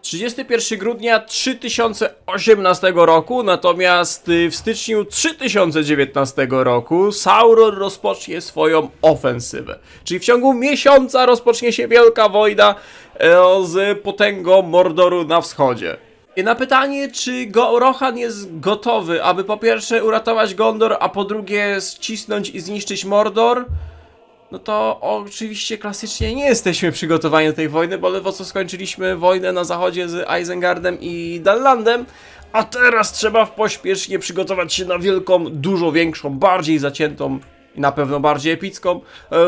31 grudnia 3018 roku, natomiast w styczniu 3019 roku Sauron rozpocznie swoją ofensywę. Czyli w ciągu miesiąca rozpocznie się wielka wojna z potęgą Mordoru na wschodzie. I na pytanie, czy Rohan jest gotowy, aby po pierwsze uratować Gondor, a po drugie ścisnąć i zniszczyć Mordor, no to oczywiście klasycznie nie jesteśmy przygotowani do tej wojny, bo ledwo co skończyliśmy wojnę na zachodzie z Isengardem i Dunlandem, a teraz trzeba pośpiesznie przygotować się na wielką, dużo większą, bardziej zaciętą i na pewno bardziej epicką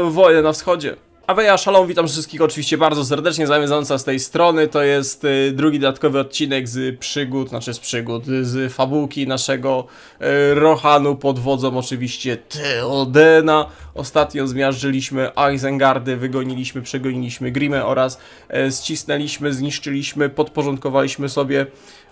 wojnę na wschodzie. A ja Szalom, witam wszystkich oczywiście bardzo serdecznie, Zamierzająca z tej strony. To jest drugi dodatkowy odcinek z przygód, z fabułki naszego Rohanu pod wodzą oczywiście Theodena. Ostatnio zmiażdżyliśmy Isengardy, wygoniliśmy, przegoniliśmy Grimmę oraz ścisnęliśmy, zniszczyliśmy, podporządkowaliśmy sobie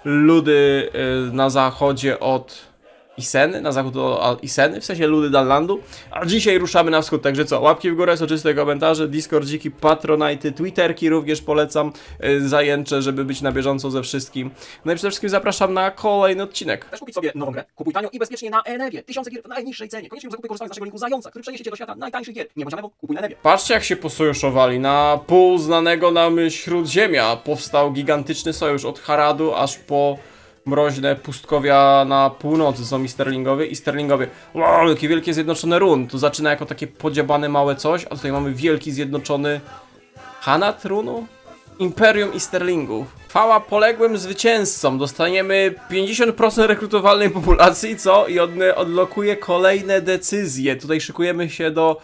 ludy na zachodzie od Iseny, na zachód od Iseny, w sensie ludy Dunlandu, a dzisiaj ruszamy na wschód, także co, łapki w górę, soczyste komentarze, Discordziki, Patronite'y, Twitterki również polecam, zajęcze, żeby być na bieżąco ze wszystkim. No i przede wszystkim zapraszam na kolejny odcinek. Chcesz kupić sobie nową grę? Kupuj tanio i bezpiecznie na Enevie. Tysiące gier w najniższej cenie. Koniecznie zakupy korzystając z naszego linku Zająca, który przeniesie cię do świata najtańszych gier. Nie bądź lewą, kupuj na Enevie. Patrzcie, jak się posojuszowali. Na pół znanego nam Śródziemia powstał gigantyczny sojusz od Haradu aż po mroźne pustkowia na północy. Są i Sterlingowie. Wow, jakie wielkie zjednoczone run. Tu zaczyna jako takie podziabane małe coś, a tutaj mamy wielki zjednoczony Hanat runu? Imperium i Sterlingów. Chwała poległym zwycięzcom. Dostaniemy 50% rekrutowalnej populacji, co? I odlokuje kolejne decyzje. Tutaj szykujemy się do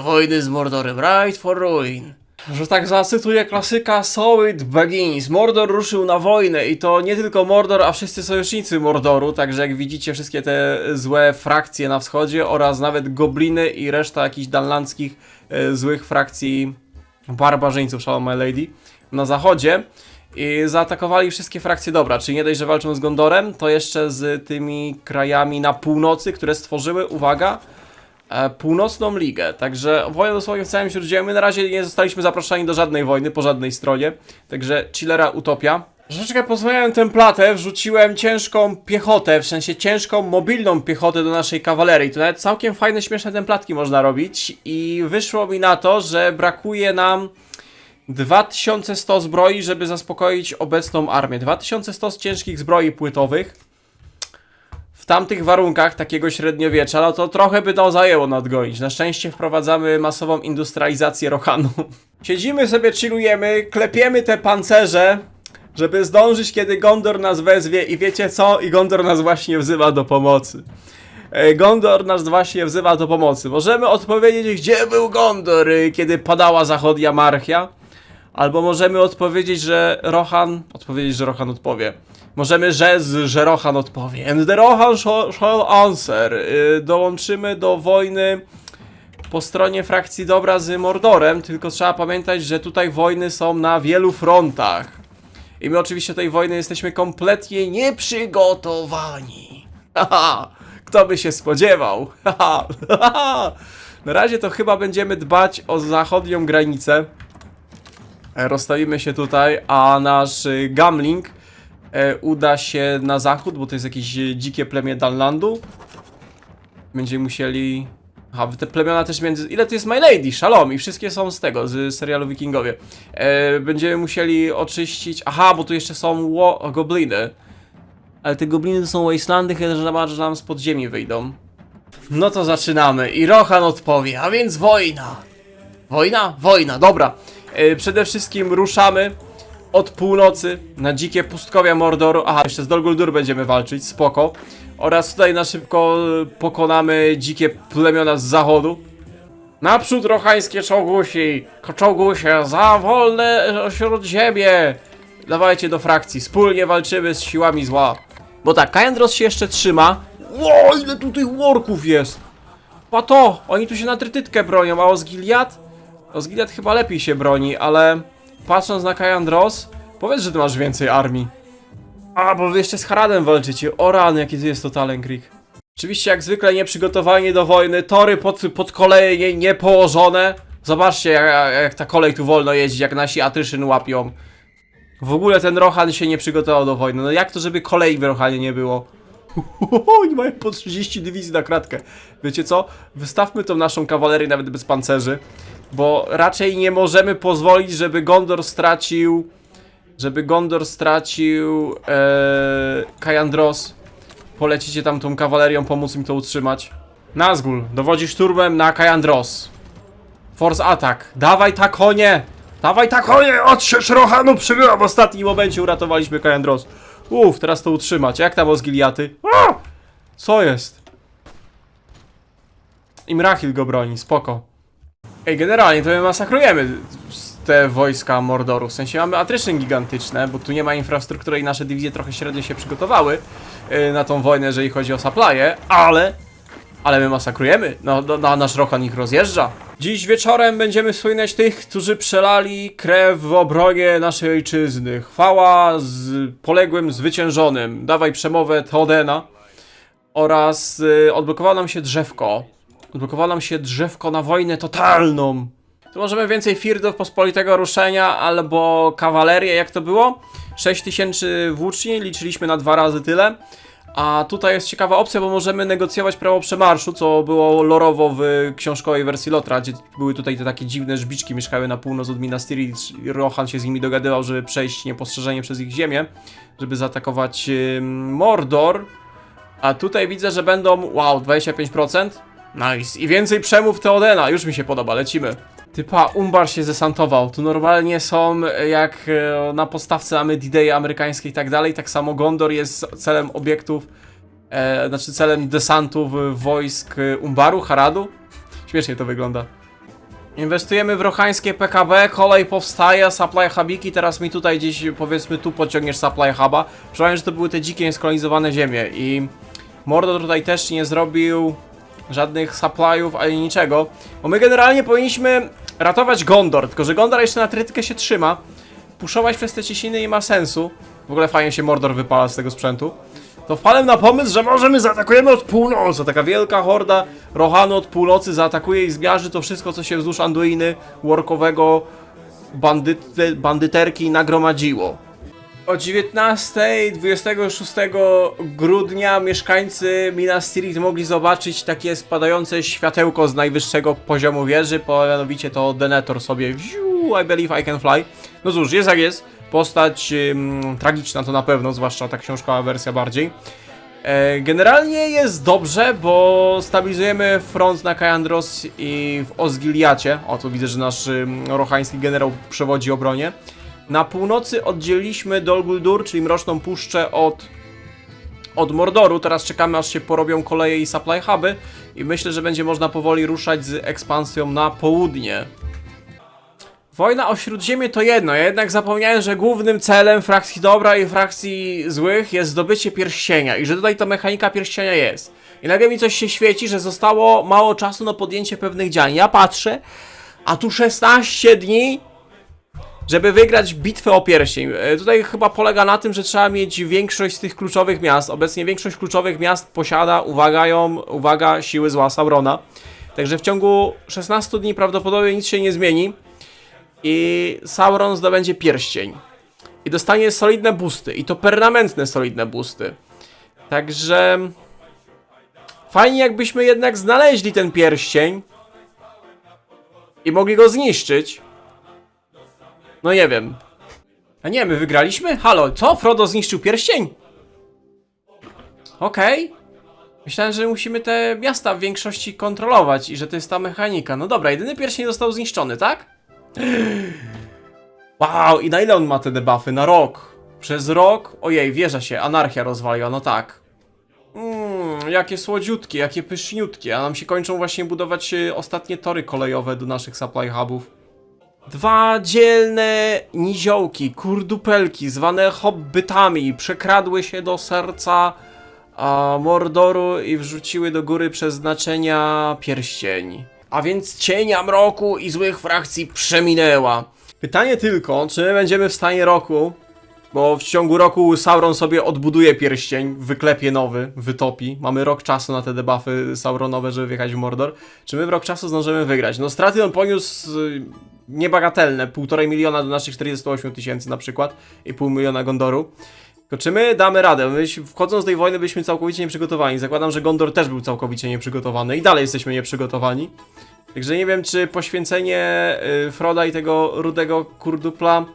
wojny z Mordorem. Right for ruin. Że tak zacytuję klasyka So It Begins. Mordor ruszył na wojnę i to nie tylko Mordor, a wszyscy sojusznicy Mordoru. Także jak widzicie, wszystkie te złe frakcje na wschodzie oraz nawet gobliny i reszta jakichś dunlandzkich złych frakcji barbarzyńców, Shalom My Lady, na zachodzie. I zaatakowali wszystkie frakcje dobra, czyli nie dość, że walczą z Gondorem, to jeszcze z tymi krajami na północy, które stworzyły, uwaga, Północną Ligę. Także wojna dosłownie w całym Śródziemiu. My na razie nie zostaliśmy zaproszeni do żadnej wojny, po żadnej stronie. Także chillera utopia. Troszeczkę pozmieniałem templatę, wrzuciłem ciężką piechotę, w sensie ciężką, mobilną piechotę do naszej kawalerii. Tu nawet całkiem fajne, śmieszne templatki można robić. I wyszło mi na to, że brakuje nam 2100 zbroi, żeby zaspokoić obecną armię. 2100 ciężkich zbroi płytowych. W tamtych warunkach takiego średniowiecza, no to trochę by to zajęło nadgonić. Na szczęście wprowadzamy masową industrializację Rohanu. Siedzimy sobie, chillujemy, klepiemy te pancerze, żeby zdążyć, kiedy Gondor nas wezwie i wiecie co? I Gondor nas właśnie wzywa do pomocy. Gondor nas właśnie wzywa do pomocy. Możemy odpowiedzieć, gdzie był Gondor, kiedy padała zachodnia Marchia. Albo możemy odpowiedzieć, że Rohan odpowie. Możemy że Rohan odpowie. And the Rohan shall answer. Dołączymy do wojny po stronie frakcji dobra z Mordorem, tylko trzeba pamiętać, że tutaj wojny są na wielu frontach. I my oczywiście tej wojny jesteśmy kompletnie nieprzygotowani. Haha, kto by się spodziewał? Haha. Na razie to chyba będziemy dbać o zachodnią granicę. Rozstawimy się tutaj, a nasz Gamling uda się na zachód, bo to jest jakieś dzikie plemię Dunlandu. Będziemy musieli... Aha, te plemiona też między... Ile to jest My Lady? Shalom! I wszystkie są z tego, z serialu Wikingowie. Będziemy musieli oczyścić... Aha, bo tu jeszcze są gobliny. Ale te gobliny to są wastelandy, chyba że nam z podziemi wyjdą. No to zaczynamy. I Rohan odpowie, a więc wojna! Wojna? Wojna, dobra. Przede wszystkim ruszamy od północy na dzikie pustkowia Mordoru. Aha, jeszcze z Dol Guldur będziemy walczyć, spoko. Oraz tutaj na szybko pokonamy dzikie plemiona z zachodu. Naprzód rohańskie czołgusie, za wolne Śródziemie. Dawajcie do frakcji, wspólnie walczymy z siłami zła. Bo tak, Kayendros się jeszcze trzyma. Ło, ile tu tych worków jest. Pato, oni tu się na trytytkę bronią, a Osgiliath? Osgiliath chyba lepiej się broni, ale patrząc na Kayandros, powiedz, że ty masz więcej armii. A, bo wy jeszcze z Haradem walczycie. O rany, jaki to jest to Talon Creek. Oczywiście jak zwykle nieprzygotowani do wojny, tory pod koleje nie położone. Zobaczcie jak ta kolej tu wolno jeździ, jak nasi Atryszyn łapią. W ogóle ten Rohan się nie przygotował do wojny. No jak to, żeby kolei w Rohanie nie było? Oni mają po 30 dywizji na kratkę. Wiecie co? Wystawmy tą naszą kawalerię nawet bez pancerzy, bo raczej nie możemy pozwolić, żeby Gondor stracił... Kajandros. Polecicie tam tą kawalerią, pomóc im to utrzymać. Nazgul, dowodzi szturmem na Kajandros. Force attack. Dawaj ta konie! Dawaj ta konie! Odsiecz Rohanu! Przybyła w ostatnim momencie, uratowaliśmy Kajandros. Teraz to utrzymać. Jak tam Osgiliaty? Co jest? Imrahil go broni, spoko. Ej, generalnie to my masakrujemy te wojska Mordoru. W sensie mamy atryszyn gigantyczne, bo tu nie ma infrastruktury i nasze dywizje trochę średnio się przygotowały na tą wojnę, jeżeli chodzi o supply'e, ale my masakrujemy. No, nasz Rohan ich rozjeżdża. Dziś wieczorem będziemy wspominać tych, którzy przelali krew w obronie naszej ojczyzny. Chwała z poległym zwyciężonym. Dawaj przemowę Theodena. Oraz odblokowało nam się drzewko. Odblokowało nam się drzewko na wojnę totalną. Tu możemy więcej firdów pospolitego ruszenia albo kawalerię, jak to było? 6000 włóczni, liczyliśmy na 2 razy tyle. A tutaj jest ciekawa opcja, bo możemy negocjować prawo przemarszu, co było lorowo w książkowej wersji Lotra, gdzie były tutaj te takie dziwne żbiczki, mieszkały na północ od Minas Tirith i Rohan się z nimi dogadywał, żeby przejść niepostrzeżenie przez ich ziemię, żeby zaatakować Mordor. A tutaj widzę, że będą, wow, 25%. Nice. I więcej przemów Theodena, już mi się podoba, lecimy. Typa, Umbar się zesantował. Tu normalnie są, jak na podstawce mamy D-Day amerykańskiej i tak dalej, tak samo Gondor jest celem obiektów, znaczy celem desantów wojsk Umbaru, Haradu. Śmiesznie to wygląda. Inwestujemy w rohańskie PKB, kolej powstaje, supply hubiki, teraz mi tutaj gdzieś, powiedzmy, tu pociągniesz supply huba. Przypomnę, że to były te dzikie, nieskolonizowane ziemie i Mordor tutaj też nie zrobił żadnych supplyów, ani niczego. Bo my generalnie powinniśmy ratować Gondor, tylko że Gondor jeszcze na trytykę się trzyma. Puszować przez te ciśniny nie ma sensu. W ogóle fajnie się Mordor wypala z tego sprzętu. To wpadłem na pomysł, że może my zaatakujemy od północy. Taka wielka horda Rohanu od północy zaatakuje i zmiażdży to wszystko, co się wzdłuż Anduiny, workowego bandyterki nagromadziło. O 19, 26 grudnia mieszkańcy Minas Tirith mogli zobaczyć takie spadające światełko z najwyższego poziomu wieży, mianowicie to Denethor sobie I believe I can fly. No cóż, jest jak jest. Postać tragiczna to na pewno, zwłaszcza ta książkowa wersja bardziej. Generalnie jest dobrze, bo stabilizujemy front na Kajandros i w Osgiliacie. O, tu widzę, że nasz rohański generał przewodzi obronie. Na północy oddzieliliśmy Dol Guldur, czyli Mroczną Puszczę od Mordoru. Teraz czekamy, aż się porobią koleje i supply huby. I myślę, że będzie można powoli ruszać z ekspansją na południe. Wojna o Śródziemie to jedno, ja jednak zapomniałem, że głównym celem frakcji dobra i frakcji złych jest zdobycie pierścienia i że tutaj ta mechanika pierścienia jest. I nagle mi coś się świeci, że zostało mało czasu na podjęcie pewnych działań. Ja patrzę, a tu 16 dni, żeby wygrać bitwę o pierścień. Tutaj chyba polega na tym, że trzeba mieć większość z tych kluczowych miast. Obecnie większość kluczowych miast posiada, uwaga, siły zła Saurona. Także w ciągu 16 dni prawdopodobnie nic się nie zmieni. I Sauron zdobędzie pierścień. I dostanie solidne boosty. I to permanentne solidne boosty. Także fajnie, jakbyśmy jednak znaleźli ten pierścień i mogli go zniszczyć. No nie wiem. A nie, my wygraliśmy? Halo, co? Frodo zniszczył pierścień? Okej. Myślałem, że musimy te miasta w większości kontrolować i że to jest ta mechanika. No dobra, jedyny pierścień został zniszczony, tak? Wow, i na ile on ma te debuffy? Na rok. Przez rok? Ojej, wieża się, anarchia rozwaliła, no tak. Jakie słodziutkie, jakie pyszniutkie. A nam się kończą właśnie budować ostatnie tory kolejowe do naszych supply hubów. 2 dzielne niziołki, kurdupelki, zwane hobbytami, przekradły się do serca Mordoru i wrzuciły do góry przeznaczenia pierścień. A więc cienia mroku i złych frakcji przeminęła. Pytanie tylko, czy my będziemy w stanie roku Bo w ciągu roku Sauron sobie odbuduje pierścień, wyklepie nowy, wytopi. Mamy rok czasu na te debuffy Sauronowe, żeby wjechać w Mordor. Czy my w rok czasu zdążymy wygrać? No straty on poniósł niebagatelne, 1,5 miliona do naszych 48 tysięcy na przykład i 0,5 miliona Gondoru. To czy my damy radę? My wchodząc do tej wojny byliśmy całkowicie nieprzygotowani. Zakładam, że Gondor też był całkowicie nieprzygotowany i dalej jesteśmy nieprzygotowani. Także nie wiem, czy poświęcenie Froda i tego rudego kurdupla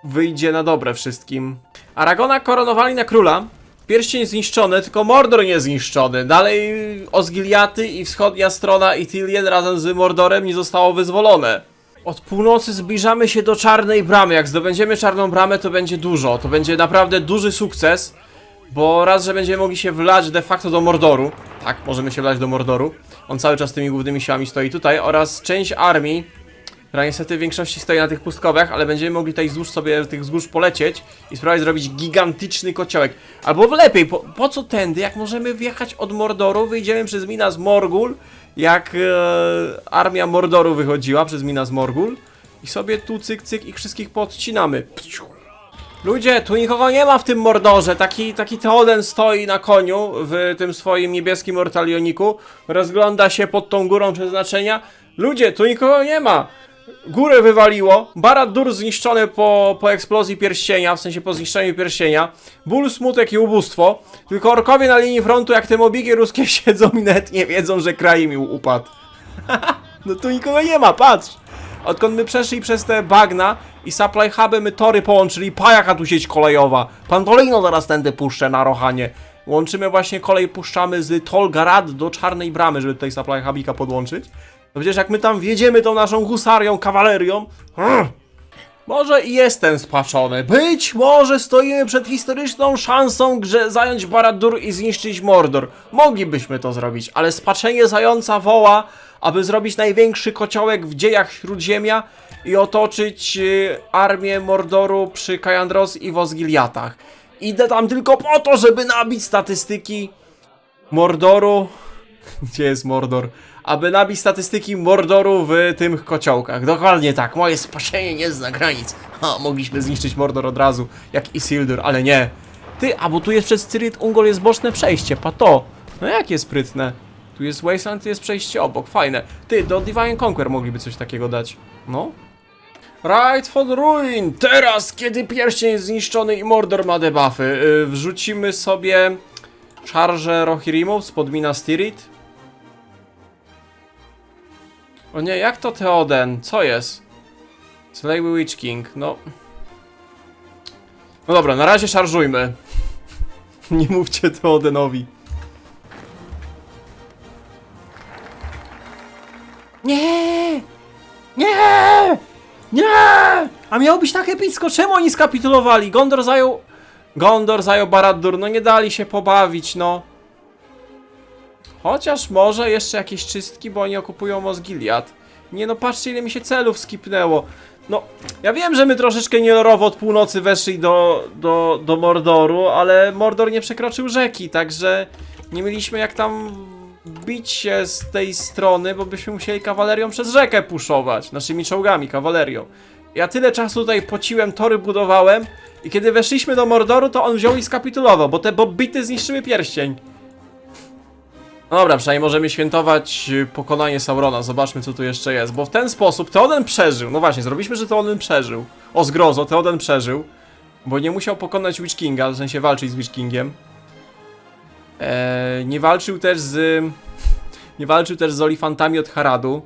wyjdzie na dobre wszystkim. Aragona koronowali na króla. Pierścień zniszczony, tylko Mordor nie zniszczony. Dalej Osgiliaty i wschodnia strona Ithilien razem z Mordorem nie zostało wyzwolone. Od północy zbliżamy się do Czarnej Bramy. Jak zdobędziemy Czarną Bramę, to będzie dużo. To będzie naprawdę duży sukces. Bo raz, że będziemy mogli się wlać de facto do Mordoru. Tak, możemy się wlać do Mordoru. On cały czas tymi głównymi siłami stoi tutaj. Oraz część armii, która niestety w większości stoi na tych pustkowiach, ale będziemy mogli tutaj wzdłuż sobie tych wzgórz polecieć i spróbować zrobić gigantyczny kociołek. Albo lepiej, po co tędy, jak możemy wjechać od Mordoru, wyjdziemy przez Minas Morgul, jak armia Mordoru wychodziła przez Minas Morgul i sobie tu cyk cyk ich wszystkich podcinamy. Pciu. Ludzie, tu nikogo nie ma w tym Mordorze, taki Theoden stoi na koniu w tym swoim niebieskim ortalioniku, rozgląda się pod tą górą przeznaczenia. Ludzie, tu nikogo nie ma! Górę wywaliło, Barad-dûr zniszczony po eksplozji pierścienia, w sensie po zniszczeniu pierścienia, ból, smutek i ubóstwo, tylko orkowie na linii frontu jak te mobiki ruskie siedzą i nawet nie wiedzą, że kraj im upadł. No tu nikogo nie ma, patrz! Odkąd my przeszli przez te bagna i supply huby, my tory połączyli, jaka tu sieć kolejowa. Pandolino zaraz tędy puszczę na Rohanie. Łączymy właśnie kolej, puszczamy z Tol Garad do Czarnej Bramy, żeby tutaj supply hubika podłączyć. No przecież jak my tam wjedziemy tą naszą husarią, kawalerią, może i jestem spaczony. Być może stoimy przed historyczną szansą, że zająć Barad-dûr i zniszczyć Mordor. Moglibyśmy to zrobić, ale spaczenie zająca woła, aby zrobić największy kociołek w dziejach Śródziemia i otoczyć armię Mordoru przy Kajandros i w Osgiliatach. Idę tam tylko po to, żeby nabić statystyki Mordoru. Gdzie jest Mordor? Aby nabić statystyki Mordoru w tym kociołkach. Dokładnie tak, moje spaczenie nie zna granic. Mogliśmy zniszczyć Mordor od razu, jak Isildur, ale nie. Ty, a bo tu jest przez Cirith Ungol jest boczne przejście, pato. No jakie sprytne. Tu jest Wasteland, tu jest przejście obok, fajne. Ty, do Divine Conquer mogliby coś takiego dać. No. Ride for the Ruin! Teraz, kiedy pierścień jest zniszczony i Mordor ma debuffy, wrzucimy sobie szarżę Rohirrimów spod Minas Tirith. O nie, jak to Theoden? Co jest? Slay Witch King, no. No dobra, na razie szarżujmy. Nie mówcie Theodenowi. Nie! Nie! Nie! A miało być tak epicko, czemu oni skapitulowali? Gondor zajął Barad-dûr, no nie dali się pobawić, no. Chociaż może jeszcze jakieś czystki, bo oni okupują Osgiliath. Nie no, patrzcie ile mi się celów skipnęło. No, ja wiem, że my troszeczkę nielorowo od północy weszli do Mordoru, ale Mordor nie przekroczył rzeki, także nie mieliśmy jak tam bić się z tej strony, bo byśmy musieli kawalerią przez rzekę puszować. Naszymi czołgami, kawalerią. Ja tyle czasu tutaj pociłem, tory budowałem i kiedy weszliśmy do Mordoru, to on wziął i skapitulował, bo te bobbity zniszczyły pierścień. No dobra, przynajmniej możemy świętować pokonanie Saurona. Zobaczmy, co tu jeszcze jest. Bo w ten sposób Theoden przeżył. No właśnie, zrobiliśmy, że Theoden przeżył. O zgrozo, Theoden przeżył. Bo nie musiał pokonać Witch Kinga, w sensie walczyć z Witch Kingiem. Nie walczył też z olifantami od Haradu.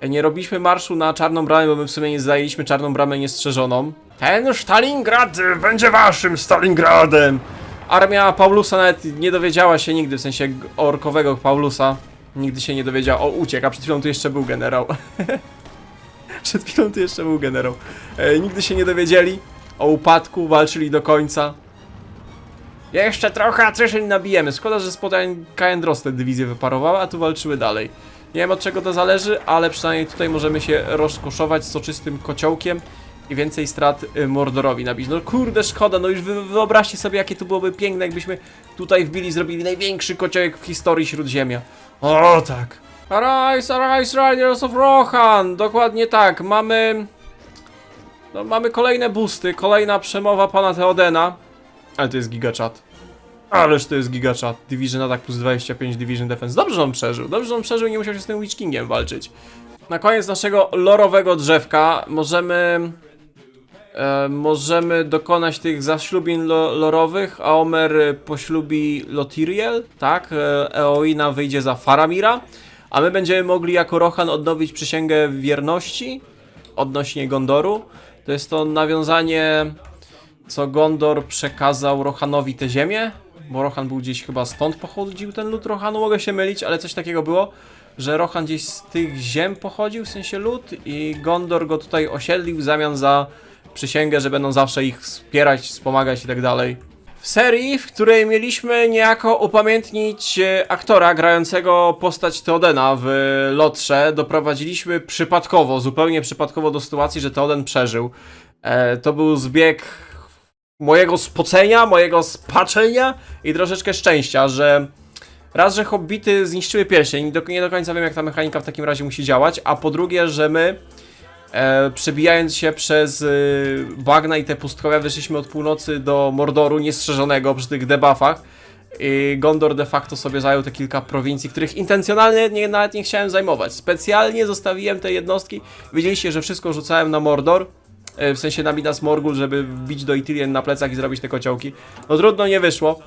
Nie robiliśmy marszu na Czarną Bramę, bo my w sumie nie zajęliśmy Czarną Bramę niestrzeżoną. Ten Stalingrad będzie waszym Stalingradem! Armia Paulusa nawet nie dowiedziała się nigdy, w sensie orkowego Paulusa. Nigdy się nie dowiedziała. O, uciekł, a przed chwilą tu jeszcze był generał. Przed chwilą tu jeszcze był generał. Nigdy się nie dowiedzieli o upadku, walczyli do końca. Jeszcze trochę attrition nabijemy. Szkoda, że spod Kajandros te dywizje wyparowały, a tu walczyły dalej. Nie wiem od czego to zależy, ale przynajmniej tutaj możemy się rozkoszować soczystym kociołkiem i więcej strat Mordorowi nabić. No kurde, szkoda, no już wyobraźcie sobie, jakie to byłoby piękne, jakbyśmy tutaj wbili, zrobili największy kociołek w historii Śródziemia. O tak. Arise, arise, Riders of Rohan! Dokładnie tak, mamy No, mamy kolejne boosty, kolejna przemowa pana Theodena. Ale to jest gigachat. Ależ to jest gigachat. Division Attack plus 25, Division Defense. Dobrze, że on przeżył. Dobrze, że on przeżył i nie musiał się z tym Witch Kingiem walczyć. Na koniec naszego lorowego drzewka możemy dokonać tych zaślubin lorowych. Aomer poślubi Lotiriel, tak? Eowina wyjdzie za Faramira. A my będziemy mogli jako Rohan odnowić przysięgę wierności odnośnie Gondoru. To jest to nawiązanie, co Gondor przekazał Rohanowi tę ziemię, bo Rohan był gdzieś chyba stąd pochodził ten lud Rohanu, mogę się mylić, ale coś takiego było, że Rohan gdzieś z tych ziem pochodził, w sensie lud, i Gondor go tutaj osiedlił w zamian za przysięgę, że będą zawsze ich wspierać, wspomagać i tak dalej. W serii, w której mieliśmy niejako upamiętnić aktora grającego postać Theodena w Lotrze, doprowadziliśmy przypadkowo, zupełnie przypadkowo do sytuacji, że Theoden przeżył. To był zbieg mojego spocenia, mojego spaczenia i troszeczkę szczęścia, że raz, że hobbity zniszczyły pierścień, nie do końca wiem, jak ta mechanika w takim razie musi działać, a po drugie, że my przebijając się przez bagna i te pustkowia wyszliśmy od północy do Mordoru niestrzeżonego przy tych debuffach i Gondor de facto sobie zajął te kilka prowincji, których intencjonalnie nawet nie chciałem zajmować. Specjalnie zostawiłem te jednostki, wiedzieliście, że wszystko rzucałem na Mordor, w sensie na Minas Morgul, żeby wbić do Ithilien na plecach i zrobić te kociołki. No trudno, nie wyszło.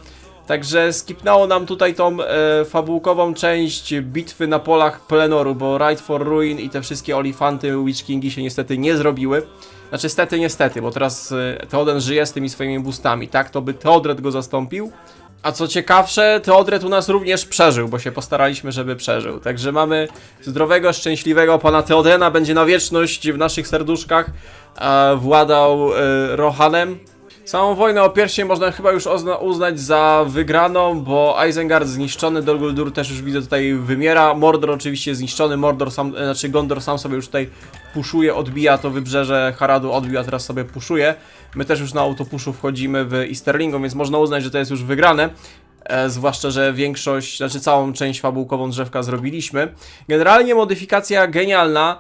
Także skipnęło nam tutaj tą fabułkową część bitwy na polach Pelenoru, bo Rite for Ruin i te wszystkie Olifanty, Witch Kingi się niestety nie zrobiły. Znaczy niestety, bo teraz Theoden żyje z tymi swoimi boostami, tak? To by Theodred go zastąpił. A co ciekawsze, Theodred u nas również przeżył, bo się postaraliśmy, żeby przeżył. Także mamy zdrowego, szczęśliwego pana Theodena, będzie na wieczność w naszych serduszkach władał Rohanem. Samą wojnę o pierścień można chyba już uznać za wygraną, bo Isengard zniszczony, Dol Guldur też już widzę tutaj wymiera, Mordor oczywiście zniszczony, Gondor sam sobie już tutaj puszuje, odbija to wybrzeże Haradu, odbił, a teraz sobie puszuje. My też już na autopuszu wchodzimy w Easterlingą, więc można uznać, że to jest już wygrane. Zwłaszcza, że całą część fabułkową drzewka zrobiliśmy. Generalnie modyfikacja genialna.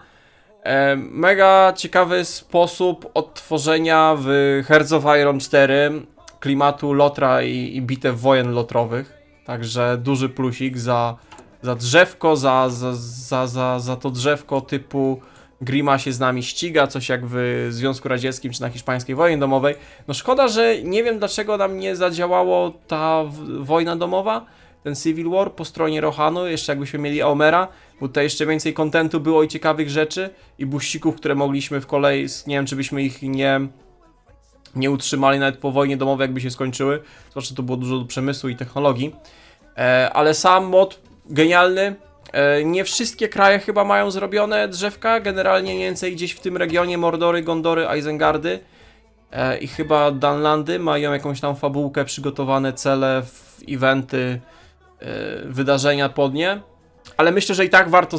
Mega ciekawy sposób odtworzenia w Hearts of Iron 4 klimatu Lotra i bitew wojen lotrowych. Także duży plusik za drzewko, za to drzewko typu Grima się z nami ściga, coś jak w Związku Radzieckim czy na hiszpańskiej wojnie domowej. No szkoda, że nie wiem, dlaczego nam nie zadziałało ta wojna domowa, ten Civil War po stronie Rohanu, jeszcze jakbyśmy mieli Aomera, bo tutaj jeszcze więcej kontentu było i ciekawych rzeczy i buścików, które mogliśmy w kolei, nie wiem, czy byśmy ich nie utrzymali nawet po wojnie domowej, jakby się skończyły, zwłaszcza to było dużo przemysłu i technologii, ale sam mod genialny. Nie wszystkie kraje chyba mają zrobione drzewka, generalnie mniej więcej gdzieś w tym regionie Mordory, Gondory, Isengardy i chyba Dunlandy mają jakąś tam fabułkę, przygotowane cele, eventy, wydarzenia pod nie. Ale myślę, że i tak warto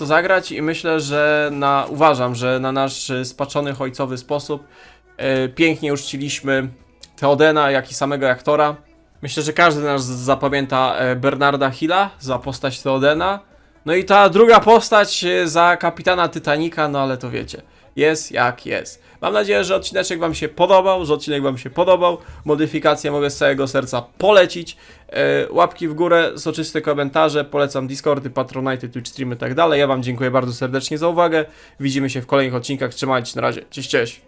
zagrać, i myślę, że uważam, że na nasz spaczony ojcowy sposób pięknie uczciliśmy Theodena, jak i samego aktora. Myślę, że każdy z nas zapamięta Bernarda Hilla za postać Theodena. No i ta druga postać za kapitana Titanica, no ale to wiecie, jest jak jest. Mam nadzieję, że odcinek wam się podobał, modyfikację mogę z całego serca polecić. Łapki w górę, soczyste komentarze, polecam Discordy, Patronite, Twitch streamy i tak dalej. Ja wam dziękuję bardzo serdecznie za uwagę. Widzimy się w kolejnych odcinkach, trzymajcie się, na razie, cześć, cześć.